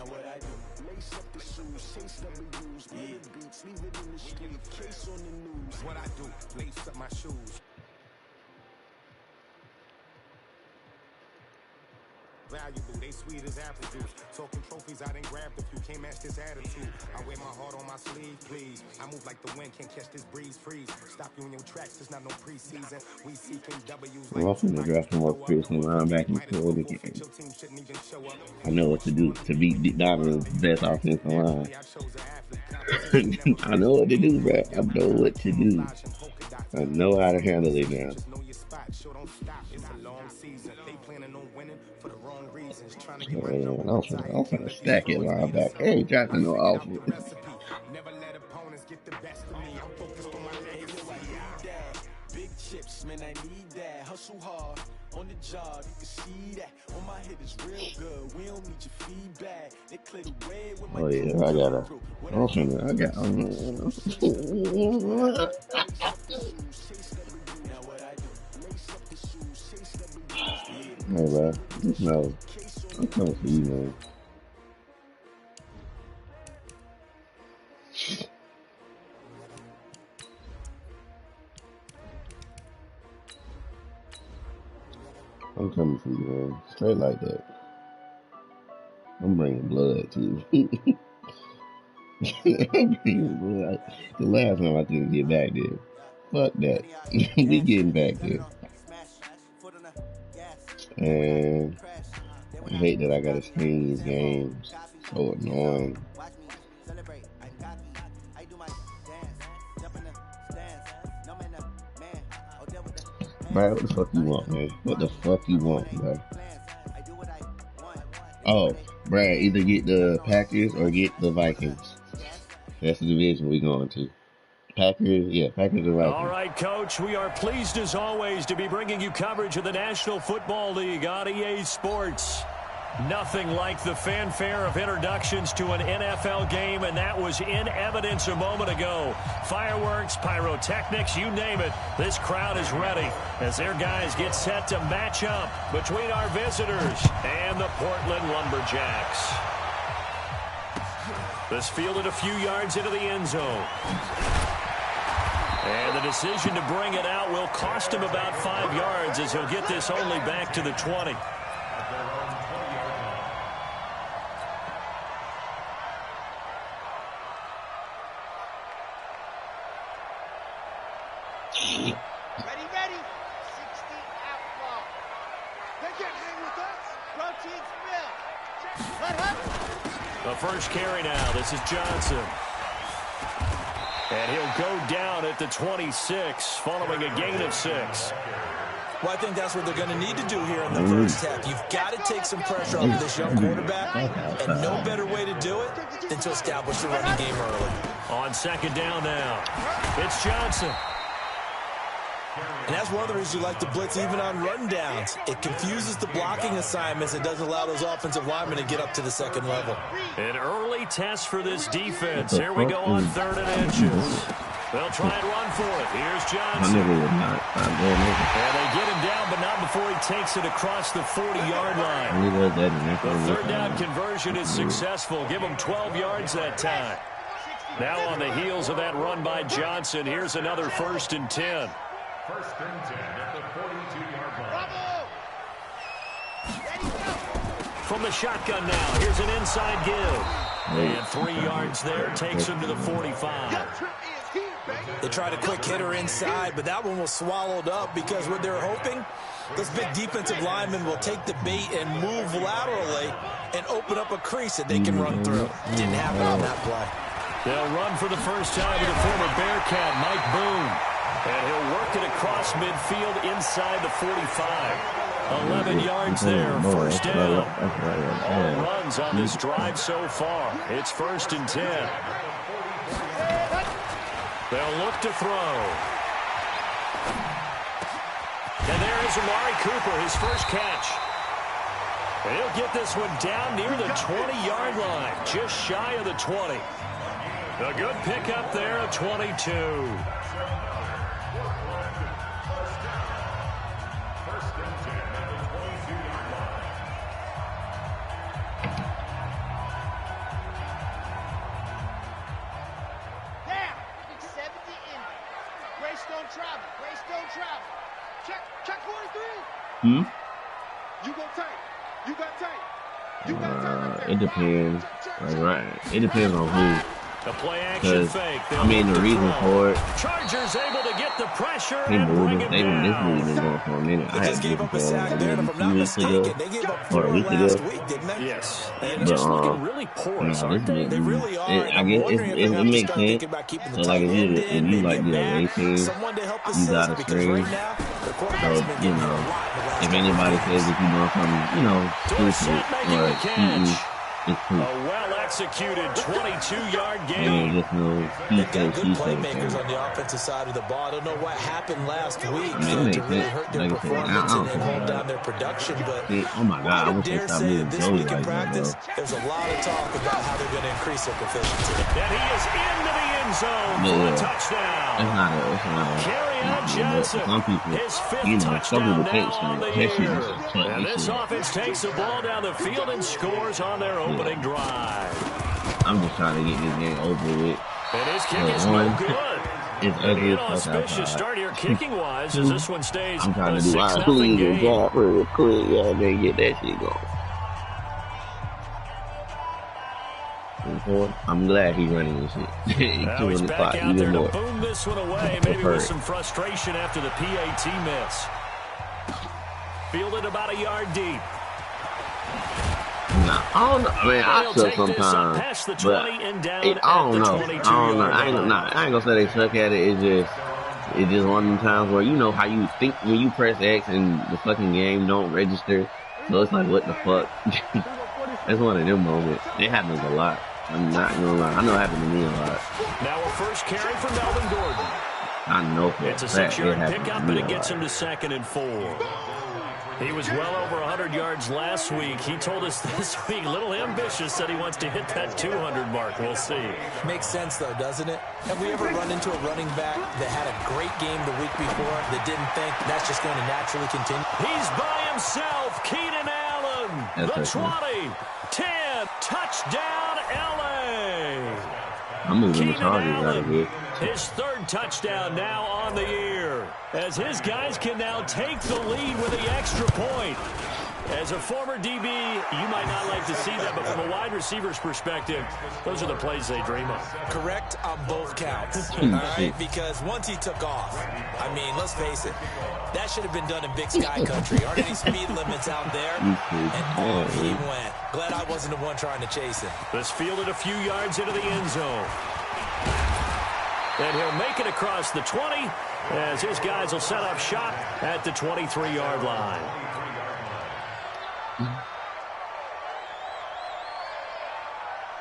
what I do? Lace up the shoes, chase W's, yeah. Beats, leave it in the street, case on the news. What I do? Lace up my shoes. Valuable, they sweet as apple juice. Talking trophies, I done grabbed a few. Can't match this attitude. I wear my heart on my sleeve, please. I move like the wind, can't catch this breeze. Freeze, stop you in your tracks. There's not no preseason. We seeking W's. I'm also gonna draft some more Christian linebackers for the game. I know what to do to beat Donovan's best offensive line. I know what to do, bro. I know what to do. I know how to handle it now. Man, I'm finna stack it linebacker. I ain't drafting no offense. Never let opponents get the best of me. I'm focused on my legacy. Big chips, man, I need that. Hustle hard on the job, you can see that. On my head is real good. We don't need your feedback. They clear the way with my Hey, bro, just know I'm coming for you, man. I'm coming for you, man. Straight like that. I'm bringing blood to you. I'm bringing blood. The last time I couldn't get back there. Fuck that. We getting back there. And I hate that I gotta stream these games. So annoying. Bro, what the fuck you want, man? What the fuck you want, bro? Oh, Brad, either get the Packers or get the Vikings. That's the division we going to. Packers, yeah, Packers and Vikings. All right, Coach, we are pleased as always to be bringing you coverage of the National Football League on EA Sports. Nothing like the fanfare of introductions to an NFL game, and that was in evidence a moment ago. Fireworks, pyrotechnics, you name it. This crowd is ready as their guys get set to match up between our visitors and the Portland Lumberjacks. This fielded a few yards into the end zone. And the decision to bring it out will cost him about 5 yards as he'll get this only back to the 20. Ready. 60 outlaw. They can't hang with us. Proteins milk. The first carry now. This is Johnson. And he'll go down at the 26 following a gain of 6. Well, I think that's what they're going to need to do here in the first half. You've got to take some pressure off this young quarterback, and no better way to do it than to establish the running game early. On second down now, it's Johnson. And that's one of the reasons you like to blitz even on run downs. It confuses the blocking assignments and doesn't allow those offensive linemen to get up to the second level. An early test for this defense. Here we go on 3rd and inches. They'll try and run for it. Here's Johnson. And they get him down, but not before he takes it across the 40-yard line. The 3rd down conversion is successful. Give him 12 yards that time. Now on the heels of that run by Johnson, here's another 1st and 10. 1st and 10 at the 42-yard line. From the shotgun now, here's an inside give. And 3 yards there takes him to the 45. They tried a quick hitter inside, but that one was swallowed up because what they're hoping, those big defensive linemen will take the bait and move laterally and open up a crease that they can run through. Didn't happen on that play. They'll run for the first time with the former Bearcat, Mike Boone. And he'll work it across midfield inside the 45. 11 yards there, 1st down. All runs on this drive so far. It's 1st and 10. They'll look to throw. And there is Amari Cooper, his first catch. And he'll get this one down near the 20-yard line, just shy of the 20. A good pickup there, a 22. Check 43. Hmm? You go tank. You got tank. You got tank. It depends. Like, right. It depends on who. A play action fake. I mean, the reason for it. Chargers able to get the pressure They and bring moved him it. This down. league been going for a minute. They I just had gave up a this sack there, and if I'm not 2 weeks ago, mistaken, they gave up or 4 a week last ago. week, didn't they? Yes. And And just But, looking really porous, no, aren't they? They really are. I I'm guess wondering if they it have to makes start sense. thinking about keeping the So, like, tight end if in, you maybe like a the back, A team, someone to help you assist, gotta because screen. right now, the So, quarterback's been you getting a know, lot in the last if couple anybody of says if you're doing something, you know, Dorsett stupid making or the catch. it's A proof. well-executed 22-yard And gain. there's just no he They've got said, good she said playmakers thing. on the offensive side of the ball. I don't know what happened last week I mean, it to makes really sense. hurt their Like I said, I performance don't and care hold about down it. their production. But See, oh my God, I I wish they dare stopped say moving that this Joey week in like that, practice, bro. there's a lot of talk about how they're going to increase their proficiency. And he is into the end zone for a Yeah, touchdown. it's not a, Kerryon but Johnson, some people, his fifth you know, some touchdown people can't now on the shoot. That shit year. is just cut And this this shit. offense takes the ball down the field and scores on their opening drive. I'm just trying to get this game over with. And his kick But is one, no good. it's An ugly as fuck inauspicious outside. start here kicking-wise as this one stays I'm a trying to do my 6-0 illegal game. job real quick, yeah, then get that shit going. I'm glad he's running this shit. He's Now killing he's the back clock out even there to more. boom this one away, maybe with some frustration after the PAT miss. Fielded about a yard deep. Nah, I don't know. I mean, I They'll suck take this up sometimes, past the but 20 and down I at don't the know. 22-yard I ain't gonna say they suck at it. It's just one of them times where you know how you think when you press X and the fucking game don't register. So it's like, what the fuck? That's one of them moments. It happens a lot. I'm not gonna lie. I know it happened to me a lot. Now a first carry for Melvin Gordon. I know for It's a fact it 6-yard happened pickup, to and me it a gets lot. him to 2nd and 4. He was well over 100 yards last week. He told us this week, a little ambitious, said he wants to hit that 200 mark. We'll see. Makes sense, though, doesn't it? Have we ever run into a running back that had a great game the week before that didn't think that's just going to naturally continue? He's by himself. Keenan Allen, That's the okay. 20, 10, touchdown, L.A. I'm moving the Keenan Chargers out of Allen, here. his 3rd touchdown now on the year, as his guys can now take the lead with the extra point. As a former DB, you might not like to see that, but from a wide receiver's perspective, those are the plays they dream of. Correct on both counts, all right? Because once he took off, I mean, let's face it, that should have been done in Big Sky Country. Aren't any speed limits out there? And off he went. Glad I wasn't the one trying to chase him. This fielded a few yards into the end zone. And he'll make it across the 20 as his guys will set up shop at the 23-yard line.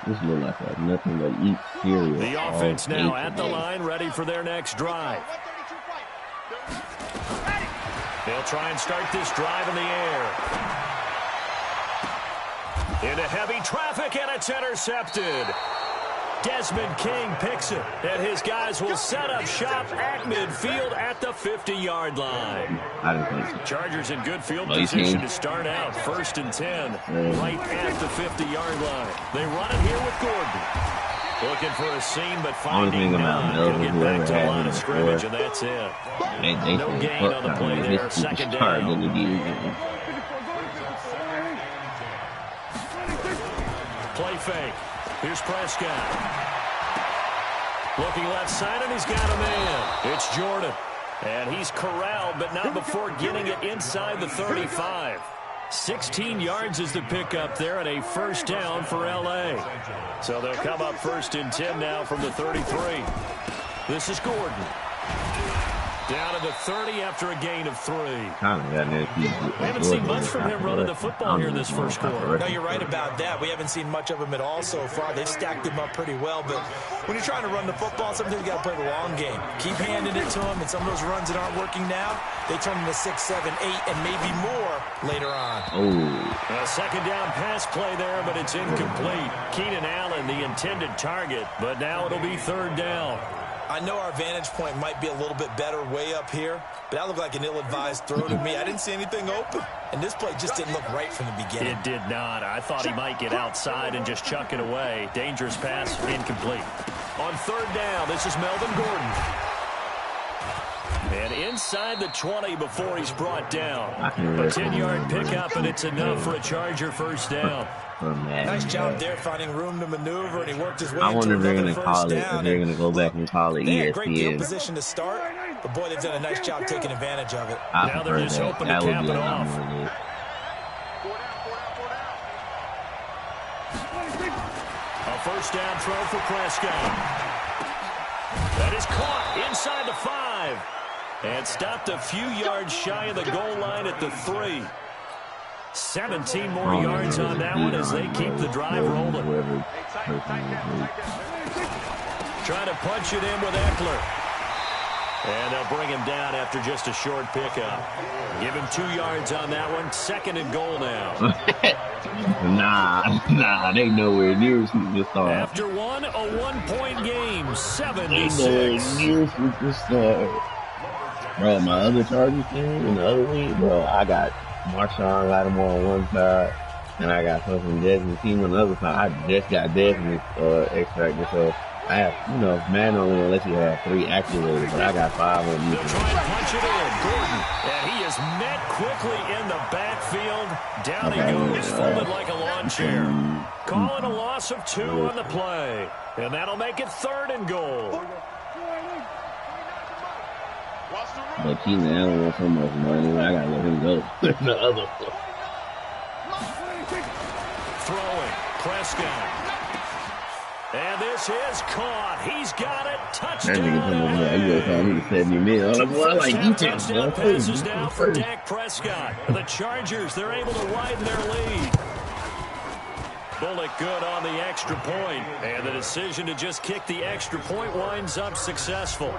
This look like nothing but eat cereal. The all offense day now at the today. line, ready for their next drive. They'll try and start this drive in the air. Into heavy traffic, and it's intercepted. Desmond King picks it, and his guys will set up shop at midfield at the 50-yard line. I didn't think so. Chargers in good field Oh, you position seen? to start out. 1st and 10, right at the 50-yard line. They run it here with Gordon. Looking for a seam, but Only finding thing about none. He'll Melvin, get whoever back to the had line him of scrimmage, before, and that's it. they No said, gain fuck on the that, play man. there. This Second superstar down. gonna get Play fake. Here's Prescott. Looking left side, and he's got a man. It's Jordan. And he's corralled, but not before getting it inside the 35. 16 yards is the pickup there, and a 1st down for L.A. So they'll come up 1st and 10 now from the 33. This is Gordon. Down to the 30 after a gain of 3. kind of got that. We haven't seen much from him running the football here in this first quarter. No, you're right about that. We haven't seen much of him at all so far. They've stacked him up pretty well, but when you're trying to run the football, sometimes you got to play the long game. Keep handing it to him, and some of those runs that aren't working now, they turn into 6, 7, 8, and maybe more later on. Oh, A 2nd down pass play there, but it's incomplete. Keenan Allen, the intended target, but now it'll be 3rd down. I know our vantage point might be a little bit better way up here, but that looked like an ill-advised throw to me. I didn't see anything open, and this play just didn't look right from the beginning. It did not. I thought he might get outside and just chuck it away. Dangerous pass, incomplete. On 3rd down, this is Melvin Gordon. And inside the 20 before he's brought down. I can A really 10-yard pickup, and it's enough for a Charger first down. Nice job there finding room to maneuver, and he worked his way I wonder if into they're another going to call first it, down. if they're going to go back and call it They had great field ESPN. position to start, but boy, they've done a nice job taking advantage of it. I Now they're prefer just that. hoping to That would cap be it a lot off. more lit. A first down throw for Prescott. That is caught inside the 5. And stopped a few yards shy of the goal line at the 3. 17 more yards on that one as they keep the drive rolling. Trying to punch it in with Eckler. And they'll bring him down after just a short pickup. Give him 2 yards on that one. 2nd and goal now. Nah, they nowhere near superstar. After one, a 1-point game, They 7-6. nowhere near superstar. Bro, my other Chargers team in the other league, bro, I got Marshawn Lattimore on one side, and I got fucking Desmond King on the other side. I just got Desmond extracted, so I have, man only gonna let you have 3 activated, but I got 5 on They'll you. try and punch it in. Gordon. And he is met quickly in the backfield. Down he goes, folded like a lawn chair. Calling a loss of 2 on the play. And that'll make it 3rd and goal. But Keenan Allen wants so much money, I gotta let him go. The other one. Throwing. Prescott. And this is caught. He's got it. That nigga Touchdown. come over here, you gonna call me 70 million. I'm like, boy, I like defense, Touchdown bro. passes now for Dak Prescott. The Chargers, they're able to widen their lead. Bullock good on the extra point. And the decision to just kick the extra point winds up successful.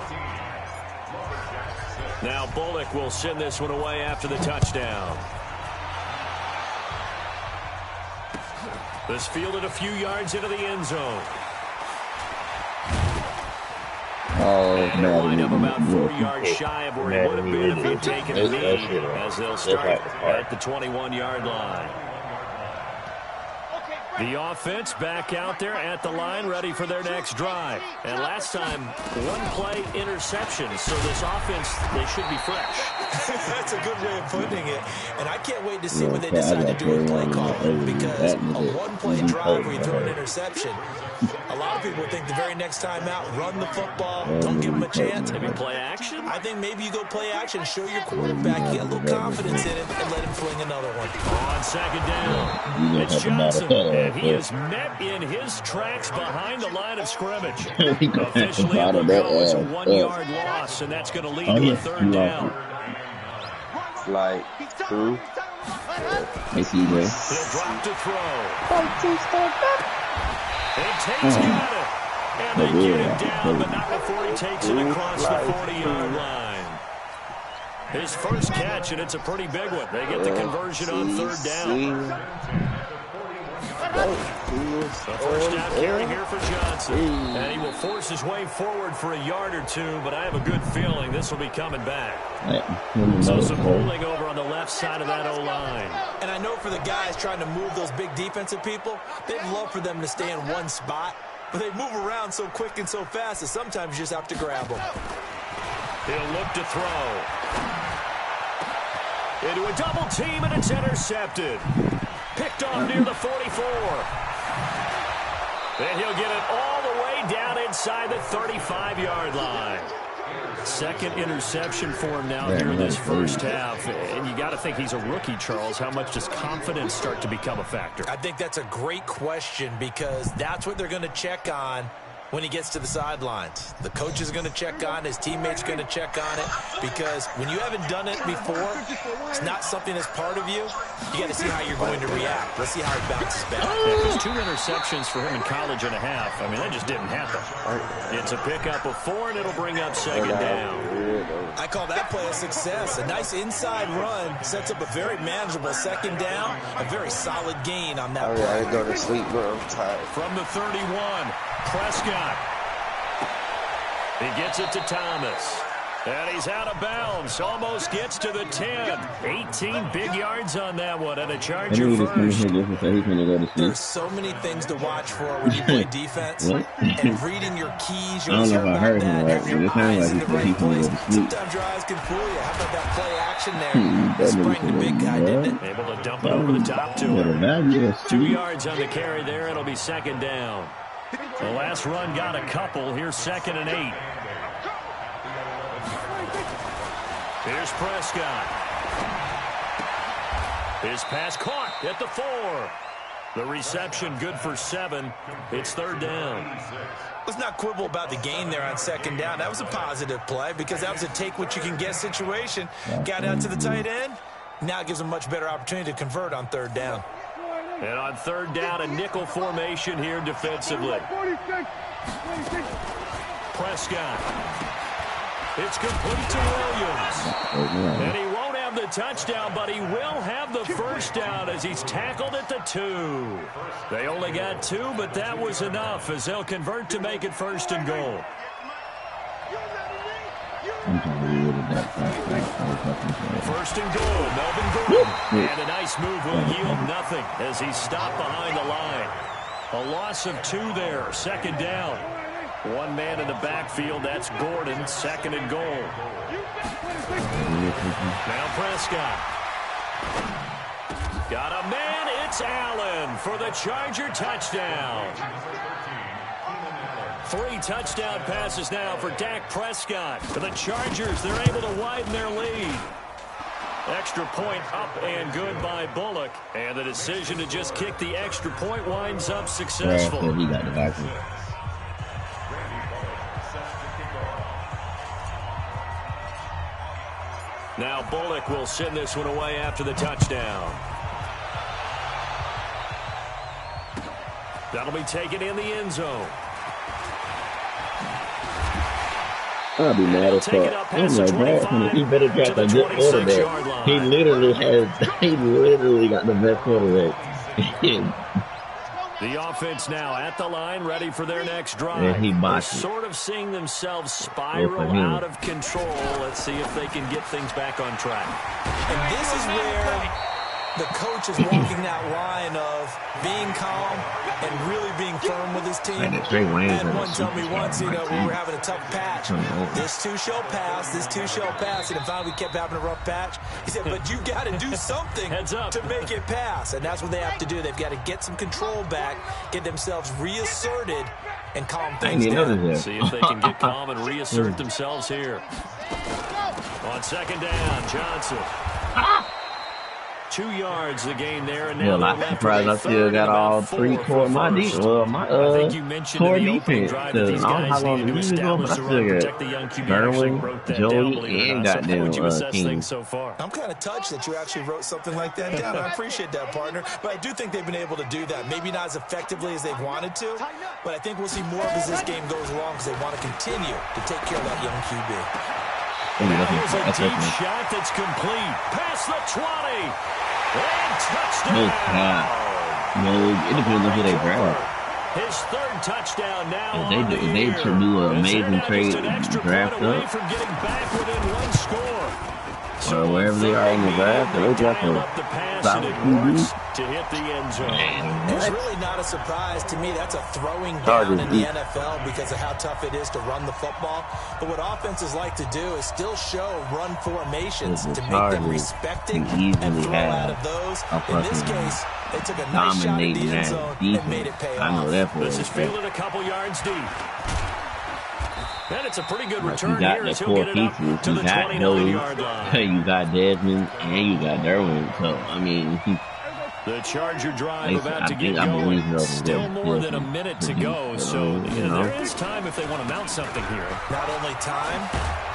Now Bullock will send this one away after the touchdown. This fielded a few yards into the end zone. Oh, And man, he'll wind up about 4 yards man, shy of where he would have been if he'd taken a knee, as they'll start at the 21-yard line. The offense back out there at the line, ready for their next drive. And last time, 1-play interception. So this offense, they should be fresh. That's a good way of putting it. And I can't wait to see what they decide to do with play calling, because a 1-play drive where you throw an interception, a lot of people think the very next time out, run the football, don't give them a chance. Maybe play action? I think maybe you go play action, show your quarterback, get a little confidence in it, and let him fling another one. On 2nd down, it's Johnson, and he is met in his tracks behind the line of scrimmage. Officially, it will go as a 1-yard loss, and that's going to lead to a 3rd down. Like, through. Hey, CJ. He'll drop to throw. And Tate's got it. And they get him down, but not before he takes it across the 40-yard line. His first catch, and it's a pretty big one. They get the conversion on 3rd down. The first down carry here for Johnson. And he will force his way forward for a yard or 2, but I have a good feeling this will be coming back. So some holding over on the left side of that O-line. And I know for the guys trying to move those big defensive people, they'd love for them to stay in one spot, but they move around so quick and so fast that sometimes you just have to grab them. He'll look to throw. Into a double team, and it's intercepted. Picked off near the 44. And he'll get it all the way down inside the 35-yard line. 2nd interception for him now here in this first half. And you got to think he's a rookie, Charles. How much does confidence start to become a factor? I think that's a great question, because that's what they're going to check on when he gets to the sidelines. The coach is going to check on it, his teammates going to check on it, because when you haven't done it before, it's not something that's part of you. You got to see how you're going to react. Let's see how he bounces back. Yeah, because 2 interceptions for him in college and a half. I mean, that just didn't happen. It's a pickup of 4, and it'll bring up 2nd down. I call that play a success. A nice inside run sets up a very manageable 2nd down. A very solid gain on that play. I gotta go to sleep, bro. I'm tired. From the 31, Prescott. He gets it to Thomas. And he's out of bounds. Almost gets to the 10. 18 big yards on that one. And a Charger first. There's so many things to watch for when you play defense. And reading your keys, you'll hear about that. Have your eyes in the right place. Sometimes your eyes can fool you. How about that play action there? Sprang the big guy, didn't it? Able to dump it over the top to him. 2 yards on the carry there. It'll be second down. The last run got a couple. Here's 2nd and 8. Here's Prescott. His pass caught at the 4. The reception good for 7. It's 3rd down. Let's not quibble about the gain there on 2nd down. That was a positive play because that was a take-what-you-can-get situation. Got out to the tight end. Now it gives them much better opportunity to convert on 3rd down. And on 3rd down, a nickel formation here defensively. Prescott. It's complete to Williams. And he won't have the touchdown, but he will have the first down as he's tackled at the 2. They only got 2, but that was enough as they'll convert to make it 1st and goal. First and goal, Melvin Gordon. And a nice move will yield nothing as he's stopped behind the line. A loss of 2 there, 2nd down. One man in the backfield, that's Gordon, 2nd and goal. Now Prescott. Got a man, it's Allen for the Charger touchdown. 3 touchdown passes now for Dak Prescott. For the Chargers, they're able to widen their lead. Extra point up and good by Bullock. And the decision to just kick the extra point winds up successful. Yeah, he got the vacuum. Now Bullock will send this one away after the touchdown. That'll be taken in the end zone. I'll be mad as fuck. I'm like, Brad, he better draft a good quarterback. He literally got the best quarterback. The offense now at the line, ready for their next drive. Yeah, They're sort of seeing themselves spiral out of control. Let's see if they can get things back on track. And this is where the coach is walking that line of being calm and really being firm with his team. And one told me once, we were having a tough patch. This too shall pass, this too shall pass. And finally we kept having a rough patch. He said, but you got to do something to make it pass. And that's what they have to do. They've got to get some control back, get themselves reasserted, and calm things down. See if they can get calm and reassert themselves here. On 2nd down, Johnson. 2 yards the gain there, and now I'm surprised I still got all 3 core my defense. Well, my core defense. I don't know how long the season go, but I still got Derwin, Joey, and goddamn King. I'm kind of touched that you actually wrote something like that down. I appreciate that, partner. But I do think they've been able to do that. Maybe not as effectively as they've wanted to, but I think we'll see more of as this game goes along because they want to continue to take care of that young QB. That was a deep shot that's complete. Past the 20. And touchdown. No, it depends on who they grab. His 3rd touchdown now. If they do an amazing trade, draft up, from getting back within 1 score. or wherever they are in the draft, they'll draft a solid QB to hit the end zone. It's really not a surprise to me. That's a throwing down in the NFL because of how tough it is to run the football. But what offenses like to do is still show run formations to make them respected and throw out of those. In this case, they took a nice shot at the end zone and made it pay off. I know that for This is fielded a couple yards deep. And it's a pretty good return here as he'll get it up to the 29-yard line. You got Desmond and you got Derwin. So, I mean, the Charger drive about to get going. Still more than a minute to go, so there is time if they want to mount something here. Not only time,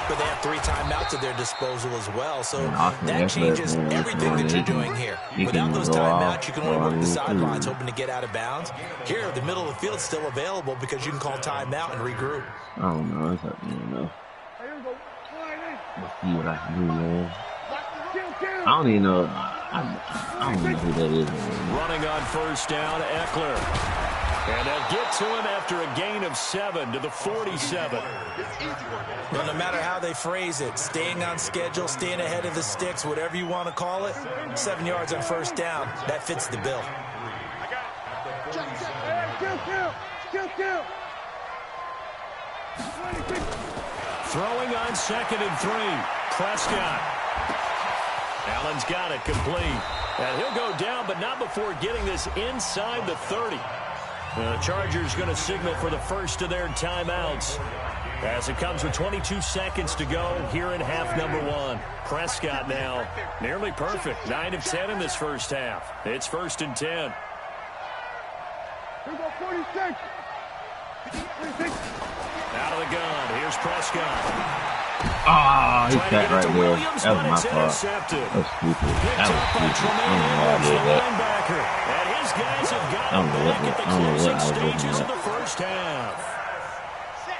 but they have 3 timeouts at their disposal as well, so that changes everything that you're doing here. Without those timeouts, you can only work the sidelines, hoping to get out of bounds. Here, the middle of the field is still available because you can call timeout and regroup. I don't know. It's up to you, know. Let's see what I can do, man. I don't even know. I don't know who that is. Running on 1st down, Eckler. And they'll get to him after a gain of 7 to the 47. Well, no matter how they phrase it, staying on schedule, staying ahead of the sticks, whatever you want to call it, 7 yards on first down, that fits the bill. Throwing on 2nd and 3. Prescott. Allen's got it complete. And he'll go down, but not before getting this inside the 30. The Chargers going to signal for the first of their timeouts as it comes with 22 seconds to go here in half number 1. Prescott now nearly perfect. 9 of 10 in this first half. It's 1st and 10. Out of the gun. Here's Prescott. Ah, he sat right there. That was my fault. That was stupid. That was stupid. I don't know why I did that. And his guys have got him back at the closing stages of the first half.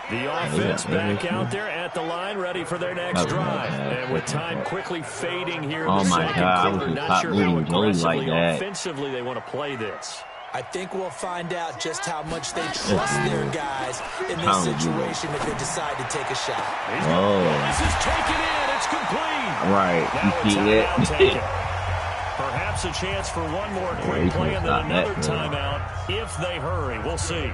The offense back out there at the line, ready for their next drive. And with time quickly fading here in the second quarter, not sure how aggressively offensively they want to play this. I think we'll find out just how much they trust their guys in this situation if they decide to take a shot. Oh. This is taken in. It's complete. Right. You see it? Perhaps a chance for one more quick play and then another timeout if they hurry. We'll see.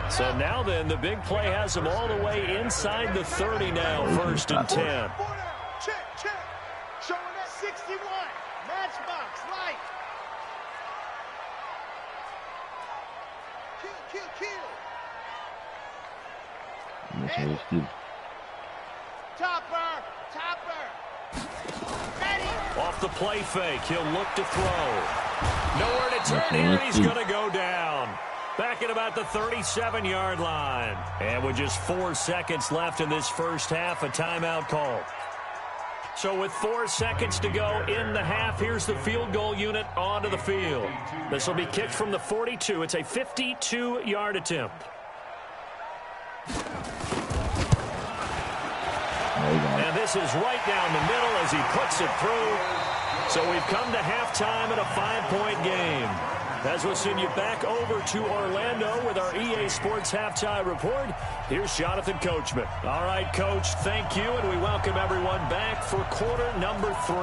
So now then, the big play has them all the way inside the 30 now, 1st and 10. Check. Showing that 61. Matchbox light. Kill. Topper. Ready. Off the play fake, he'll look to throw. Nowhere to turn here, he's going to go down. Back at about the 37-yard line. And with just 4 seconds left in this first half, a timeout call. So with 4 seconds to go in the half, here's the field goal unit onto the field. This will be kicked from the 42. It's a 52-yard attempt. And this is right down the middle as he puts it through. So we've come to halftime in a 5-point game. As we'll send you back over to Orlando with our EA Sports Halftime Report, here's Jonathan Coachman. All right, Coach, thank you, and we welcome everyone back for quarter number 3.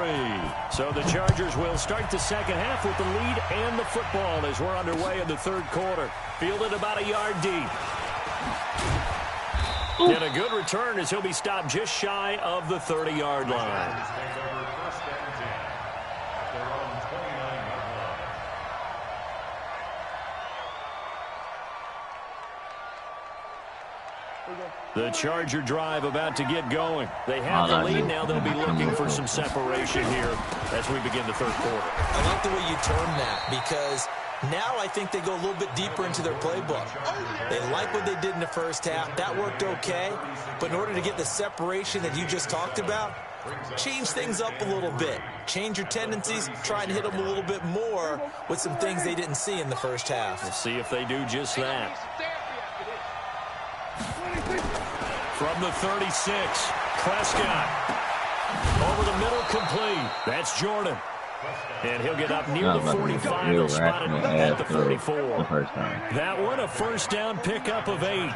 So the Chargers will start the second half with the lead and the football as we're underway in the third quarter. Fielded about a yard deep. And a good return as he'll be stopped just shy of the 30-yard line. The Charger drive about to get going. They have the lead now. They'll be looking for some separation here as we begin the third quarter. I like the way you term that because now I think they go a little bit deeper into their playbook. They like what they did in the first half. That worked okay. But in order to get the separation that you just talked about, change things up a little bit. Change your tendencies. Try and hit them a little bit more with some things they didn't see in the first half. We'll see if they do just that. From the 36, Prescott. Over the middle, complete. That's Jordan. And he'll get up near the 45. He'll spot it at the 34. That one, a first down pickup of 8.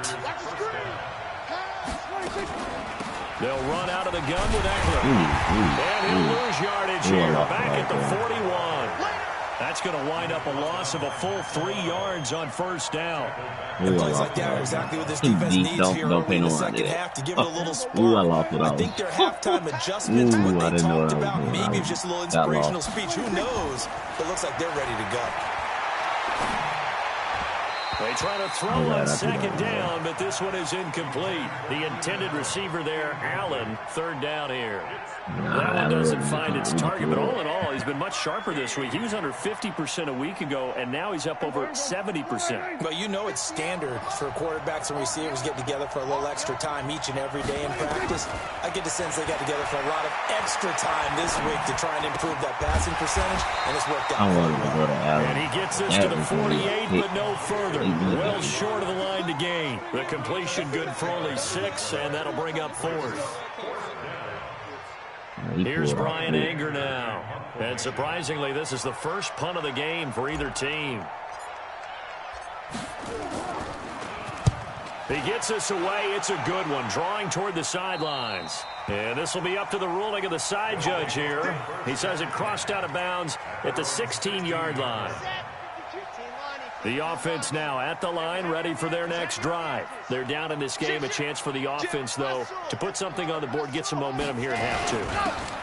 They'll run out of the gun with Eckler. And he'll lose yardage here. Back at the 41. That's going to wind up a loss of a full 3 yards on first down. And plays like that are exactly what this defense needs here early in the second half to give it a little spark. I think their halftime adjustments, what they talked about, maybe just a little inspirational speech. Who knows? But it looks like they're ready to go. They try to throw on second down, but this one is incomplete. The intended receiver there, Allen, third down here. That one doesn't find its target, but all in all, he's been much sharper this week. He was under 50% a week ago, and now he's up over 70%. Well, you know it's standard for quarterbacks and receivers getting together for a little extra time each and every day in practice. I get the sense they got together for a lot of extra time this week to try and improve that passing percentage, and it's worked out very well. And he gets this to the 48, but no further. Well short of the line to gain. The completion good for only 6, and that'll bring up 4th. Here's Brian Anger now. And surprisingly, this is the first punt of the game for either team. He gets us away. It's a good one, drawing toward the sidelines. And this will be up to the ruling of the side judge here. He says it crossed out of bounds at the 16-yard line. The offense now at the line, ready for their next drive. They're down in this game. A chance for the offense, though, to put something on the board, get some momentum here in half two.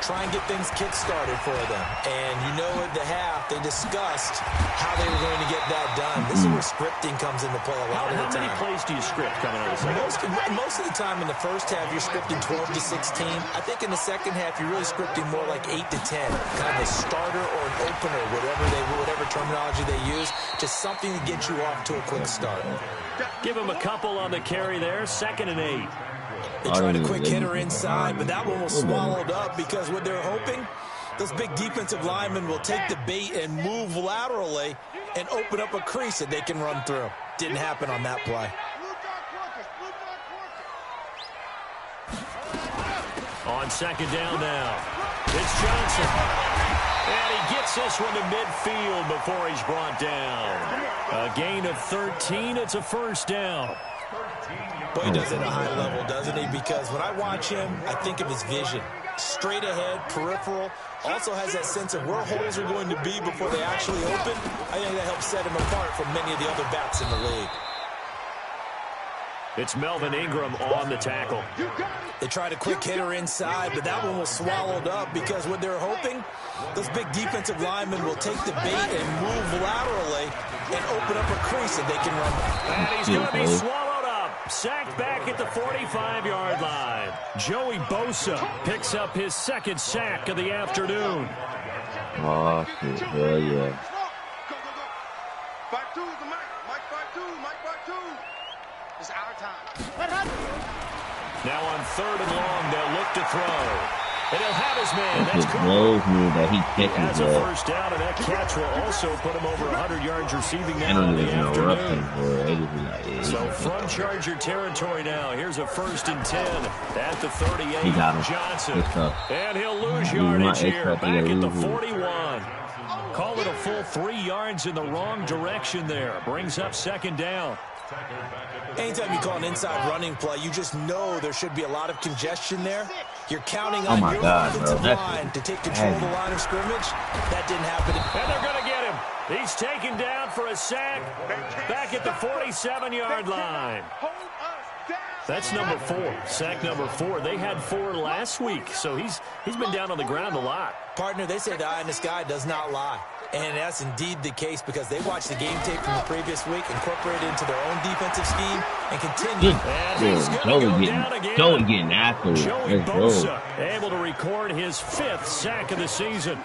Try and get things kick-started for them. And you know at the half, they discussed how they were going to get that done. This is where scripting comes into play a lot of the time. How many plays do you script coming out of the second? Most of the time in the first half, you're scripting 12 to 16. I think in the second half, you're really scripting more like 8 to 10. Kind of a starter or an opener, whatever terminology they use. Just something to get you off to a quick start. Give him a couple on the carry there. 2nd and 8. They tried a quick hitter inside, but that one was swallowed up because what they're hoping, those big defensive linemen will take the bait and move laterally and open up a crease that they can run through. Didn't happen on that play. On 2nd down now, it's Johnson. And he gets this one to midfield before he's brought down. A gain of 13. It's a 1st down. Boy, he does it at a high level, doesn't he? Because when I watch him, I think of his vision. Straight ahead, peripheral. Also has that sense of where holes are going to be before they actually open. I think that helps set him apart from many of the other backs in the league. It's Melvin Ingram on the tackle. They tried a quick hitter inside, but that one was swallowed up because what they're hoping, those big defensive linemen will take the bait and move laterally and open up a crease that they can run by. And he's going to be swallowed up. Sacked back at the 45-yard line. Joey Bosa picks up his 2nd sack of the afternoon. Oh, shit. Hell yeah. Fight two, the Mike fight two. It's our time. Now on 3rd and long, they'll look to throw. And he'll have his man. That That's just blows me that he He has catches a that. 1st down, and that catch will also put him over 100 yards receiving I now don't in the even know what afternoon. they just be like, yeah, So from Charger territory now, here's a 1st and 10 at the 38. He got him. Johnson. Good stuff. And he'll lose He was yardage not here expecting back to at the lose it. 41. Call it a full 3 yards in the wrong direction there. Brings up 2nd down. Anytime you call an inside running play, you just know there should be a lot of congestion there. You're counting on your offensive line to take control of the line of scrimmage. That didn't happen. And they're going to get him. He's taken down for a sack back at the 47-yard line. That's number 4. Sack number 4. They had 4 last week, so he's been down on the ground a lot. Partner, they say the eye in the sky does not lie. And that's indeed the case because they watched the game tape from the previous week, incorporated it into their own defensive scheme, and continued. Joey getting after it. Joey Let's Bosa go. able to record his 5th sack of the season.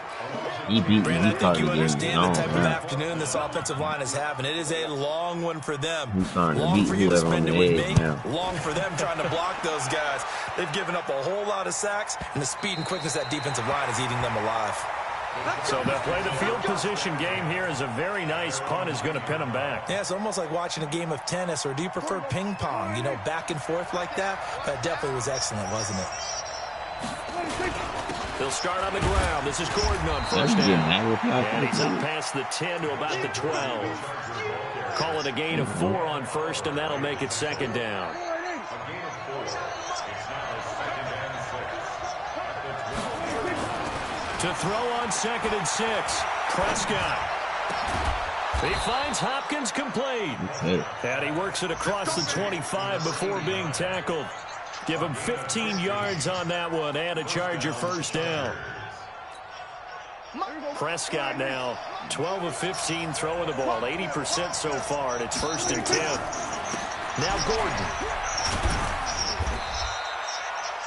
He beat me. Brandon, I He think started you getting understand the type of man. afternoon this offensive line is having. It is a long one for them. He's starting to Long beat for you to whoever on spend it the with edge me. now. Long for them trying to block those guys. They've given up a whole lot of sacks, and the speed and quickness of that defensive line is eating them alive. So they'll play the field position game here as a very nice punt is going to pin them back. Yeah, it's almost like watching a game of tennis, or do you prefer ping pong? You know, back and forth like that? That definitely was excellent, wasn't it? They'll start on the ground. This is Gordon on 1st down. And he's up past the 10 to about the 12. Call it a gain of 4 on 1st, and that'll make it 2nd down. To throw on 2nd and 6. Prescott. He finds Hopkins complete. And he works it across the 25 before being tackled. Give him 15 yards on that one and a Charger 1st down. Prescott now 12 of 15 throwing the ball, 80% so far, and it's 1st and 10. Now Gordon.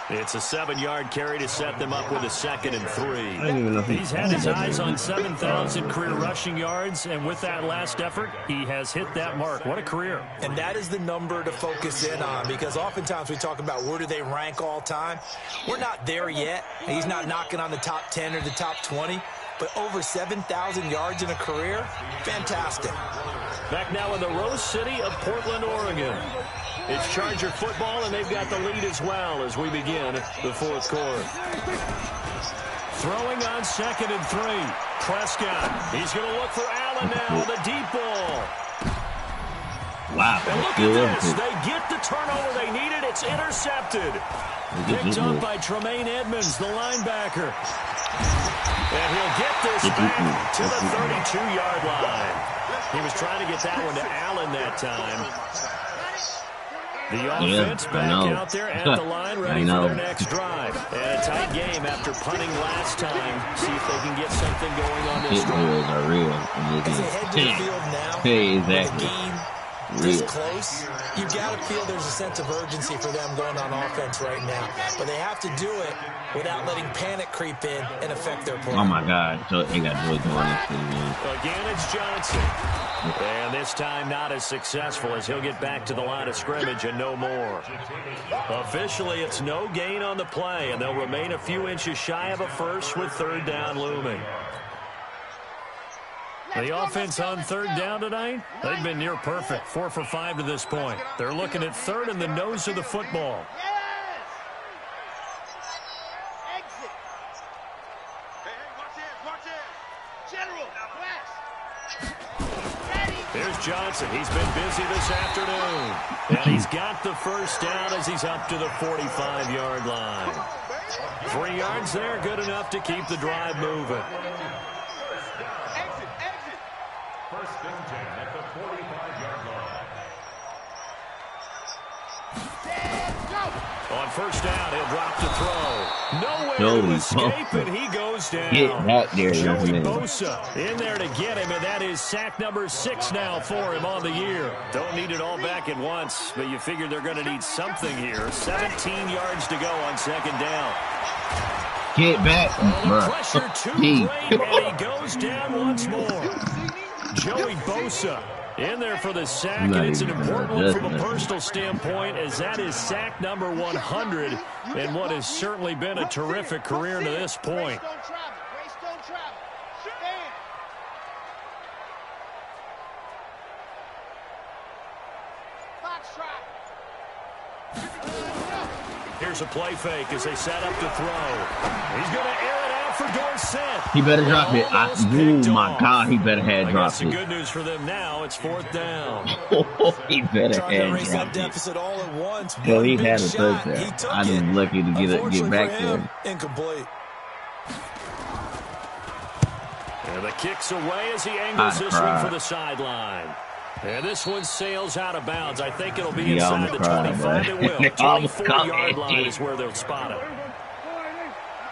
It's a 7-yard carry to set them up with a 2nd and 3. He's had his eyes on 7,000 career rushing yards, and with that last effort, he has hit that mark. What a career. And that is the number to focus in on, because oftentimes we talk about where do they rank all time. We're not there yet. He's not knocking on the top 10 or the top 20, but over 7,000 yards in a career, fantastic. Back now in the Rose City of Portland, Oregon. It's Charger football, and they've got the lead as well as we begin the 4th quarter. Throwing on 2nd and 3. Prescott. He's going to look for Allen now. The deep ball. Wow. And look Still at this. wasn't They get the turnover they needed. It's intercepted. it? Picked up by Tremaine Edmonds, the linebacker. And he'll get this back to the 32-yard line. He was trying to get that one to Allen that time. The offense back out there at the line, ready for their next drive. And a tight game after punting last time. See if they can get something going on this drive. Hit are real. As they head to the field now, Hey, with the exactly. game this close, you got to feel there's a sense of urgency for them going on offense right now. But they have to do it without letting panic creep in and affect their play. Oh my God. So they got Joey doing this thing, man. Again, it's Johnson. And this time not as successful as he'll get back to the line of scrimmage and no more. Officially, it's no gain on the play, and they'll remain a few inches shy of a first with third down looming. The offense on third down tonight, they've been near perfect, 4 for 5 to this point. They're looking at third and the nose of the football. Here's Johnson. He's been busy this afternoon. And he's got the first down as he's up to the 45-yard line. 3 yards there, good enough to keep the drive moving. First and 10 at the 45-yard line. On first down, he'll drop to throw. Nowhere to Joey escape, Bosa. and he goes down. Get back there, Joey man. Bosa in there to get him, and that is sack number 6 now for him on the year. Don't need it all back at once, but you figure they're going to need something here. 17 yards to go on second down. Get back, The bro. pressure too Gee. great, and he goes down once more. Joey Bosa in there for the sack, and it's an important one from a personal standpoint, as that is sack number 100 in what has certainly been a terrific career to this point. Here's a play fake as they set up to throw. He's going to air it out for Dorsett. He better drop it. Almost Oh picked my off. God, he better I have guess dropped the it. good news for them now, it's fourth down. He better Trying to have erase that dropped it. deficit all at once. Hell, One he big had a shot. touchdown. He took I was it. lucky to get Unfortunately back for there. him, incomplete. And the kick's away as he angles I'd this one cry. for the sideline. And this one sails out of bounds. I think it'll be He inside almost the cried, 25. It man. will. He almost 24-yard line cried. is where they'll spot it.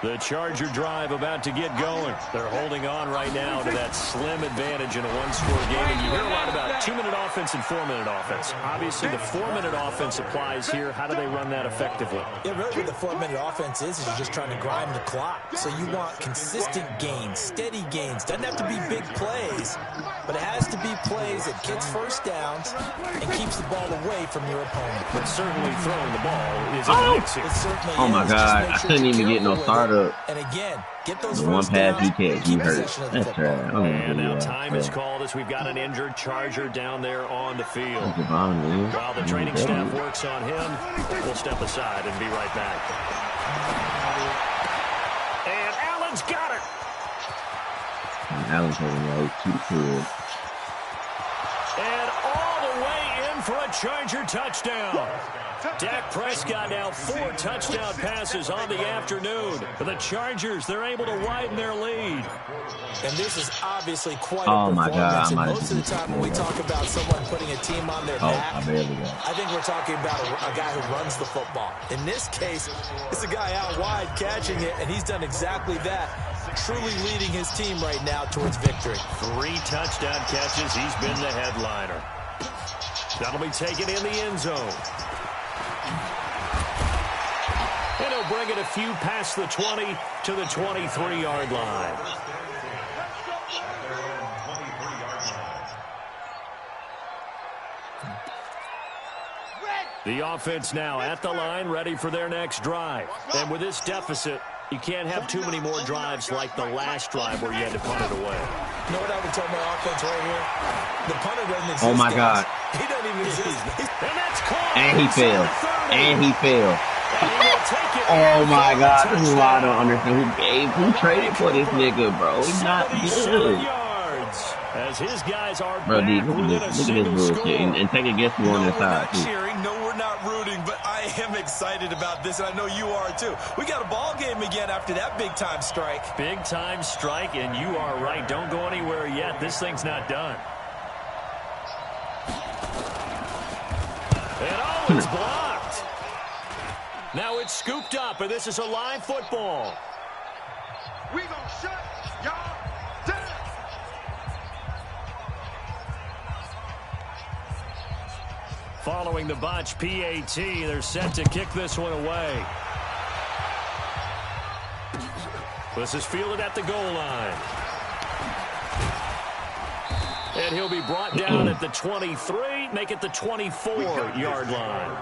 The Charger drive about to get going. They're holding on right now to that slim advantage in a one-score game. And you hear a lot about 2-minute offense and 4-minute offense. Obviously, the 4-minute offense applies here. How do they run that effectively? Yeah, really what the 4-minute offense is you're just trying to grind the clock. So you want consistent gains, steady gains. Doesn't have to be big plays, but it has to be plays that gets first downs and keeps the ball away from your opponent. But certainly throwing the ball is a Oh! mix here. It certainly Oh my is. Just God, make I sure couldn't you're even get no careful with startup. it. And again, get those The one first pass downs he catch, and you keep hurt. possession of the That's football. right. I don't And do now that. time is called as we've got an injured Charger down there on the field. That's the bottom, man. While the training staff works on him, we'll step aside and be right back. And Allen's got it. Allen's holding out too good. And all the way in for a Charger touchdown. Dak Prescott now 4 touchdown passes on the afternoon. For the Chargers, they're able to widen their lead. And this is obviously quite Oh a my God, performance. I And might have most of the just time when we talk about someone putting a team on their Oh, back, I barely got it. I think we're talking about a guy who runs the football. In this case, it's a guy out wide catching it, and he's done exactly that, truly leading his team right now towards victory. 3 touchdown catches. He's been the headliner. That'll be taken in the end zone. And he'll bring it a few past the 20 to the 23-yard line. The offense now at the line, ready for their next drive. And with this deficit, you can't have too many more drives like the last drive where you had to punt it away. You know what I would tell my offense right here? The punter doesn't exist. Oh my guys. God. He doesn't even exist. And that's caught. And he inside failed. the 30. And he failed. And he will take it Oh my for a God, this is why I touchdown. don't understand who traded for this nigga, bro. He's not 77 good. yards. As his guys are Bro, back dude, within a look at single this score. bullshit. And take a guess who on this we're side, not too. cheering. No, we're not rooting, but I am excited about this, and I know you are too. We got a ball game again after that big-time strike. Big-time strike, and you are right. Don't go anywhere yet. This thing's not done. And it's blocked. Now it's scooped up, and this is a live football. We gonna shut y'all down. Following the botch PAT, they're set to kick this one away. This is fielded at the goal line. And he'll be brought down at the 23, make it the 24-yard line.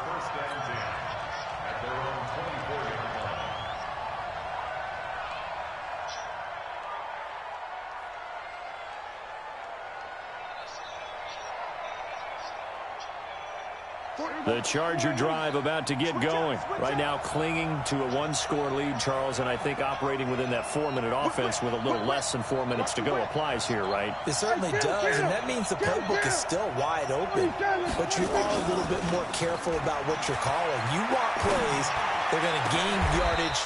The Charger drive about to get going. Right now clinging to a one-score lead, Charles, and I think operating within that 4-minute offense with a little less than 4 minutes to go applies here, right? It certainly does, and that means the playbook is still wide open. But you are a little bit more careful about what you're calling. You want plays, they're going to gain yardage,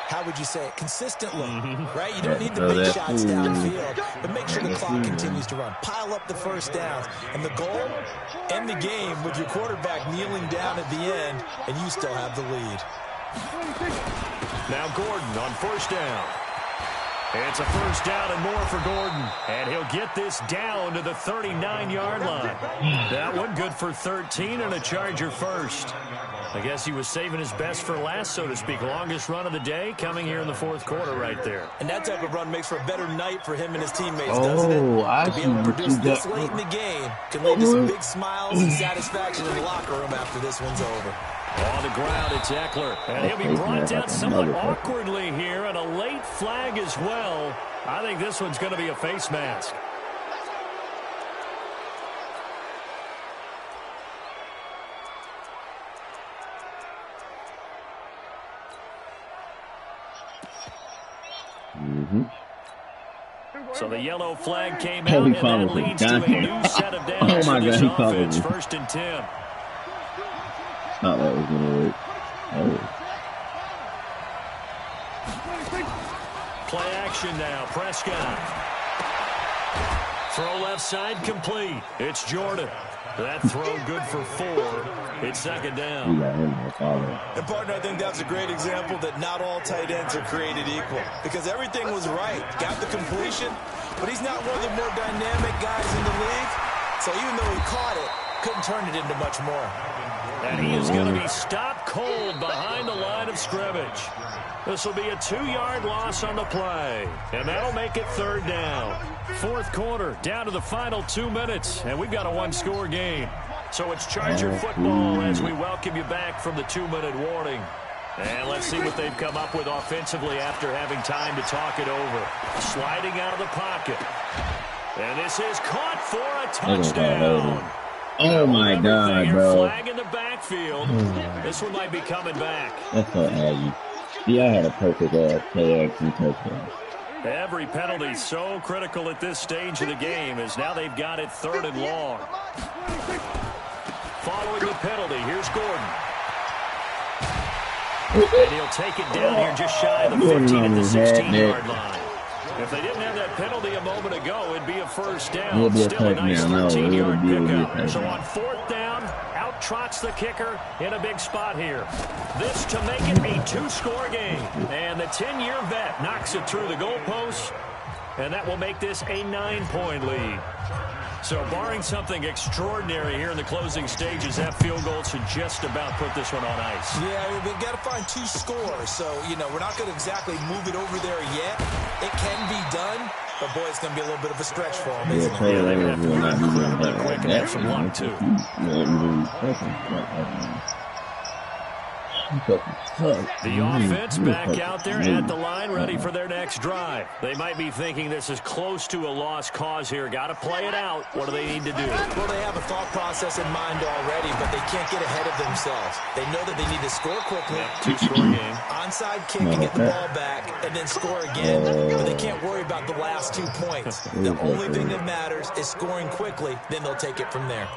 how would you say it, consistently, right? You don't need the big shots downfield, but make sure the clock continues to run. Pile up the first downs. And the goal, end the game with your quarterback kneeling down at the end, and you still have the lead. Now Gordon on first down. It's a first down and more for Gordon. And he'll get this down to the 39-yard line. That one good for 13 and a Charger first. I guess he was saving his best for last, so to speak. Longest run of the day coming here in the fourth quarter right there. And that type of run makes for a better night for him and his teammates, doesn't it? I to be able to produce this late in the game can lead to some big smiles and satisfaction in the locker room after this one's over. On the ground, it's Eckler. And he'll be brought down somewhat awkwardly here, and a late flag as well. I think this one's going to be a face mask. So the yellow flag came out, and that leads to a new set of downs for this offense. First and 10. Thought that was going to work. Play action now. Prescott. Throw left side complete. It's Jordan. That throw good for 4. It's second down. And, partner, I think that's a great example that not all tight ends are created equal. Because everything was right. Got the completion, but he's not one of the more dynamic guys in the league. So even though he caught it, couldn't turn it into much more. And he is going to be stopped cold behind the line of scrimmage. This will be a 2-yard loss on the play. And that'll make it third down. Fourth quarter, down to the final 2 minutes. And we've got a one-score game. So it's Charger football as we welcome you back from the 2-minute warning. And let's see what they've come up with offensively after having time to talk it over. Sliding out of the pocket. And this is caught for a touchdown. Oh my God, bro. Flag in the backfield. This one might be coming back. That's so aggy. See, I had a perfect play action touchdown. Every penalty so critical at this stage of the game as now they've got it 3rd and long. Following the penalty, here's Gordon. And he'll take it down here just shy of the 15 at the 16-yard line. If they didn't have that penalty a moment ago, it'd be a first down. Still a nice 13-yard pickup. So on 4th down, out trots the kicker in a big spot here. This to make it a 2-score game. And the 10-year vet knocks it through the goalpost. And that will make this a 9-point lead. So barring something extraordinary here in the closing stages, that field goal should just about put this one on ice. Yeah, we've got to find 2 scores. So, we're not going to exactly move it over there yet. It can be done, but, boy, it's going to be a little bit of a stretch for them, isn't it? Yeah, they're going to have to move incredibly quick and have some luck, too. The offense back out there at the line, ready for their next drive. They might be thinking this is close to a lost cause here. Got to play it out. What do they need to do? Well, they have a thought process in mind already, but they can't get ahead of themselves. They know that they need to score quickly. Yep, two-score game. Onside kick and get the ball back, and then score again. But they can't worry about the last 2 points. The only thing that matters is scoring quickly. Then they'll take it from there.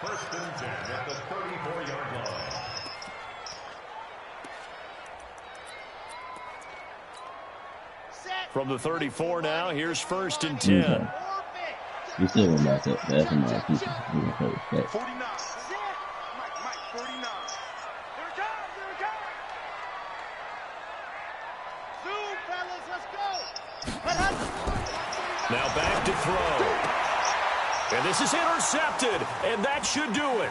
First and 10 at the 34-yard line. From the 34 now, here's first and 10. You still gonna back up. That's a nice piece. 49. Mike, 49. Here it comes. Zoom, fellas, let's go. Now back to throw. And this is intercepted, and that should do it.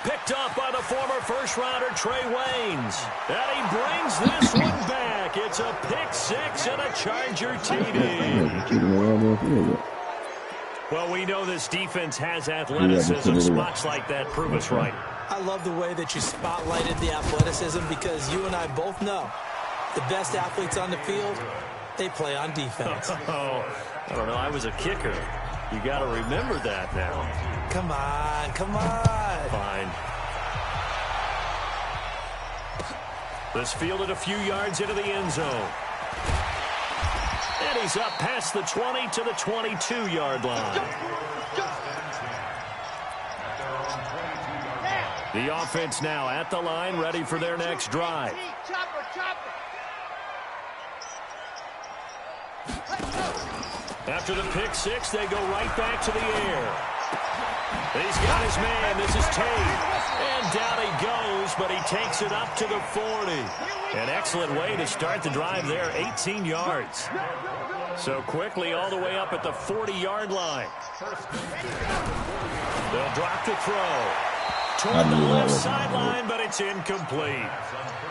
Picked up by the former first-rounder Trey Waynes. And he brings this one back. It's a pick six and a Charger TD. Well, we know this defense has athleticism. Spots like that prove us right. I love the way that you spotlighted the athleticism because you and I both know the best athletes on the field, they play on defense. Oh, I don't know. I was a kicker. You got to remember that now. Come on, come on. Fine. This fielded a few yards into the end zone. And he's up past the 20 to the 22-yard line. The offense now at the line, ready for their next drive. After the pick six, they go right back to the air. He's got his man. This is Tate. And down he goes, but he takes it up to the 40. An excellent way to start the drive there, 18 yards. So quickly all the way up at the 40-yard line. They'll drop the throw. Toward the left sideline, but it's incomplete.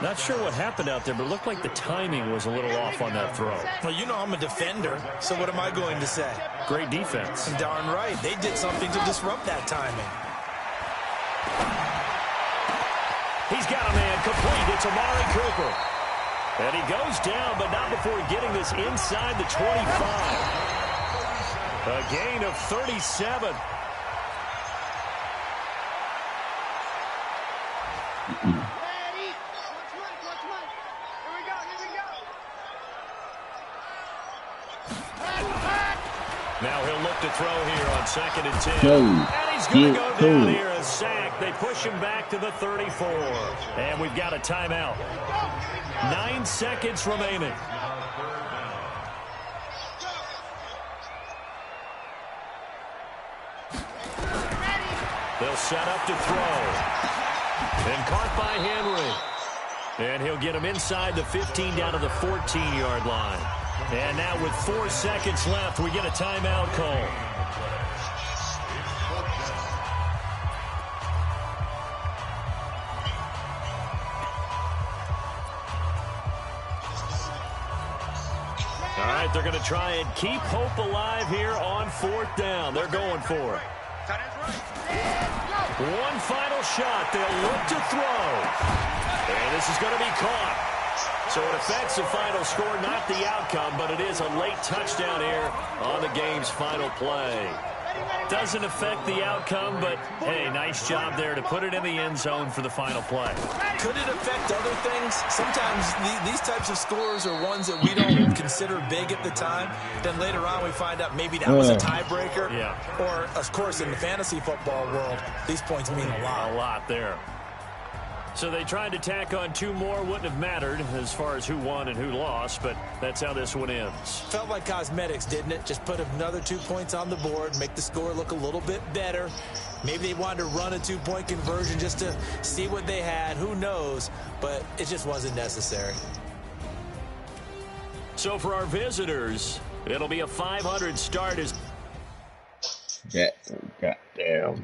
Not sure what happened out there, but it looked like the timing was a little off on that throw. Well, you know I'm a defender, so what am I going to say? Great defense. Darn right. They did something to disrupt that timing. He's got a man complete. It's Amari Cooper. And he goes down, but not before getting this inside the 25. A gain of 37. Now he'll look to throw here on 2nd and 10. And he's going to go down here, a sack. They push him back to the 34. And we've got a timeout. 9 seconds remaining. They'll set up to throw. And caught by Henry. And he'll get him inside the 15 down to the 14-yard line. And now with 4 seconds left, we get a timeout call. All right, they're going to try and keep hope alive here on 4th down. They're going for it. One final shot. They'll look to throw. And this is going to be caught. So it affects the final score, not the outcome, but it is a late touchdown here on the game's final play. Doesn't affect the outcome, but, hey, nice job there to put it in the end zone for the final play. Could it affect other things? Sometimes these types of scores are ones that we don't consider big at the time. Then later on we find out maybe that was a tiebreaker. Yeah. Or, of course, in the fantasy football world, these points mean a lot. A lot there. So they tried to tack on 2 more. Wouldn't have mattered as far as who won and who lost, but that's how this one ends. Felt like cosmetics, didn't it? Just put another 2 points on the board, make the score look a little bit better. Maybe they wanted to run a 2-point conversion just to see what they had. Who knows? But it just wasn't necessary. So for our visitors, it'll be a 500 start. Goddamn.